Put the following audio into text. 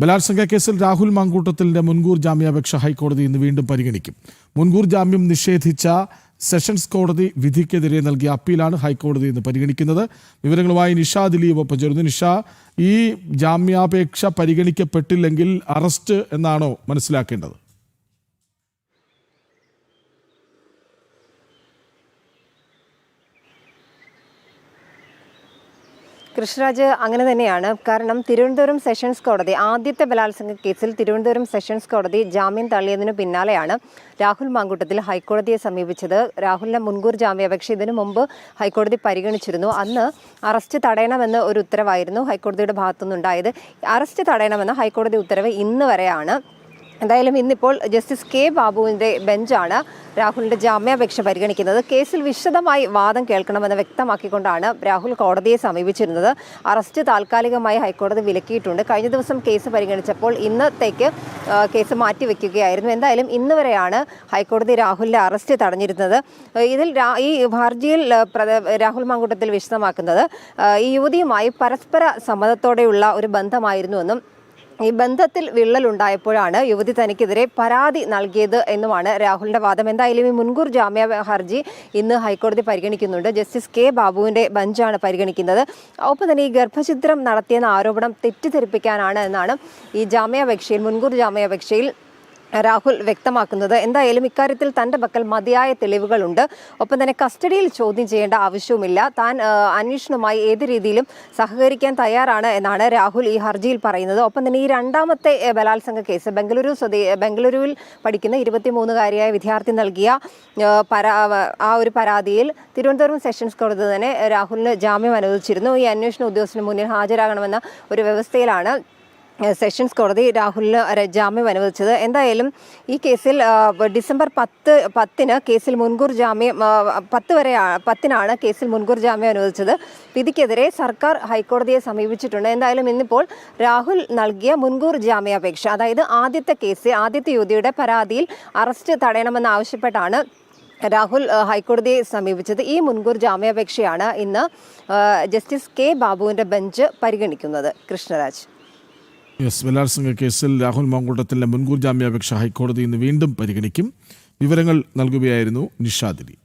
ബലാത്സംഗ കേസിൽ രാഹുൽ മാങ്കൂട്ടത്തിന്റെ മുൻകൂർ ജാമ്യാപേക്ഷ ഹൈക്കോടതി ഇന്ന് വീണ്ടും പരിഗണിക്കും. മുൻകൂർ ജാമ്യം നിഷേധിച്ച സെഷൻസ് കോടതി വിധിക്കെതിരെ നൽകിയ അപ്പീലാണ് ഹൈക്കോടതി ഇന്ന് പരിഗണിക്കുന്നത്. വിവരങ്ങളുമായി നിഷ ദിലീപ് ഒപ്പം ചേരുന്നു. നിഷ, ഈ ജാമ്യാപേക്ഷ പരിഗണിക്കപ്പെട്ടില്ലെങ്കിൽ അറസ്റ്റ് എന്നാണോ മനസ്സിലാക്കേണ്ടത്? കൃഷ്ണരാജ്, അങ്ങനെ തന്നെയാണ്. കാരണം തിരുവനന്തപുരം സെഷൻസ് കോടതി ആദ്യത്തെ ബലാത്സംഗ കേസിൽ തിരുവനന്തപുരം സെഷൻസ് കോടതി ജാമ്യം തള്ളിയതിനു പിന്നാലെയാണ് രാഹുൽ മാങ്കൂട്ടത്തിൽ ഹൈക്കോടതിയെ സമീപിച്ചത്. രാഹുലിന്റെ മുൻകൂർ ജാമ്യാപേക്ഷ ഇതിനു മുമ്പ് ഹൈക്കോടതി പരിഗണിച്ചിരുന്നു. അന്ന് അറസ്റ്റ് തടയണമെന്ന് ഒരു ഉത്തരവായിരുന്നു ഹൈക്കോടതിയുടെ ഭാഗത്തുനിന്നുണ്ടായത്. അറസ്റ്റ് തടയണമെന്ന ഹൈക്കോടതി ഉത്തരവ് ഇന്ന് വരെയാണ്. എന്തായാലും ഇന്നിപ്പോൾ ജസ്റ്റിസ് കെ ബാബുവിൻ്റെ ബെഞ്ചാണ് രാഹുലിൻ്റെ ജാമ്യാപേക്ഷ പരിഗണിക്കുന്നത്. കേസിൽ വിശദമായി വാദം കേൾക്കണമെന്ന് വ്യക്തമാക്കിക്കൊണ്ടാണ് രാഹുൽ കോടതിയെ സമീപിച്ചിരുന്നത്. അറസ്റ്റ് താൽക്കാലികമായി ഹൈക്കോടതി വിലക്കിയിട്ടുണ്ട്. കഴിഞ്ഞ ദിവസം കേസ് പരിഗണിച്ചപ്പോൾ ഇന്നത്തേക്ക് കേസ് മാറ്റിവെക്കുകയായിരുന്നു. എന്തായാലും ഇന്ന് വരെയാണ് ഹൈക്കോടതി രാഹുലിൻ്റെ അറസ്റ്റ് തടഞ്ഞിരുന്നത്. ഇതിൽ ഈ ഹർജിയിൽ രാഹുൽ മാങ്കൂട്ടത്തിൽ വിശദമാക്കുന്നത് ഈ യുവതിയുമായി പരസ്പര സമ്മതത്തോടെയുള്ള ഒരു ബന്ധമായിരുന്നുവെന്നും ഈ ബന്ധത്തിൽ വിള്ളലുണ്ടായപ്പോഴാണ് യുവതി തനിക്കെതിരെ പരാതി നൽകിയത് എന്നുമാണ് രാഹുലിന്റെ വാദം. എന്തായാലും ഈ മുൻകൂർ ജാമ്യ ഹർജി ഇന്ന് ഹൈക്കോടതി പരിഗണിക്കുന്നുണ്ട്. ജസ്റ്റിസ് കെ ബാബുവിന്റെ ബെഞ്ചാണ് പരിഗണിക്കുന്നത്. ഒപ്പം തന്നെ ഈ ഗർഭഛിദ്രം നടത്തിയെന്ന ആരോപണം തെറ്റിദ്ധരിപ്പിക്കാനാണ് എന്നാണ് ഈ ജാമ്യാപേക്ഷയിൽ മുൻകൂർ ജാമ്യാപേക്ഷയിൽ രാഹുൽ വ്യക്തമാക്കുന്നത്. എന്തായാലും ഇക്കാര്യത്തിൽ തൻ്റെ പക്കൽ മതിയായ തെളിവുകളുണ്ട്. ഒപ്പം തന്നെ കസ്റ്റഡിയിൽ ചോദ്യം ചെയ്യേണ്ട ആവശ്യവുമില്ല. താൻ അന്വേഷണവുമായി ഏത് രീതിയിലും സഹകരിക്കാൻ തയ്യാറാണ് എന്നാണ് രാഹുൽ ഈ ഹർജിയിൽ പറയുന്നത്. ഒപ്പം തന്നെ ഈ രണ്ടാമത്തെ ബലാത്സംഗ കേസ് ബംഗളൂരുവിൽ പഠിക്കുന്ന 23-കാരിയായ വിദ്യാർത്ഥി നൽകിയ ആ ഒരു പരാതിയിൽ തിരുവനന്തപുരം സെഷൻസ് കോടതി തന്നെ രാഹുലിന് ജാമ്യം അനുവദിച്ചിരുന്നു. ഈ അന്വേഷണ ഉദ്യോഗസ്ഥന് മുന്നിൽ ഹാജരാകണമെന്ന ഒരു വ്യവസ്ഥയിലാണ് സെഷൻസ് കോടതി രാഹുലിന് ജാമ്യം അനുവദിച്ചത്. എന്തായാലും ഈ കേസിൽ ഡിസംബർ 10 കേസിൽ മുൻകൂർ ജാമ്യം 10 കേസിൽ മുൻകൂർ ജാമ്യം അനുവദിച്ചത്. വിധിക്കെതിരെ സർക്കാർ ഹൈക്കോടതിയെ സമീപിച്ചിട്ടുണ്ട്. എന്തായാലും ഇന്നിപ്പോൾ രാഹുൽ നൽകിയ മുൻകൂർ ജാമ്യാപേക്ഷ, അതായത് ആദ്യത്തെ യുവതിയുടെ പരാതിയിൽ അറസ്റ്റ് തടയണമെന്നാവശ്യപ്പെട്ടാണ് രാഹുൽ ഹൈക്കോടതിയെ സമീപിച്ചത്. ഈ മുൻകൂർ ജാമ്യാപേക്ഷയാണ് ഇന്ന് ജസ്റ്റിസ് കെ ബാബുവിൻ്റെ ബെഞ്ച് പരിഗണിക്കുന്നത്. കൃഷ്ണരാജ്. ബലാത്സംഗ കേസിൽ രാഹുൽ മാങ്കൂട്ടത്തിന്റെ മുൻകൂർ ജാമ്യാപേക്ഷ ഹൈക്കോടതി ഇന്ന് വീണ്ടും പരിഗണിക്കും. വിവരങ്ങൾ നൽകുകയായിരുന്നു നിഷ ദിലീപ്.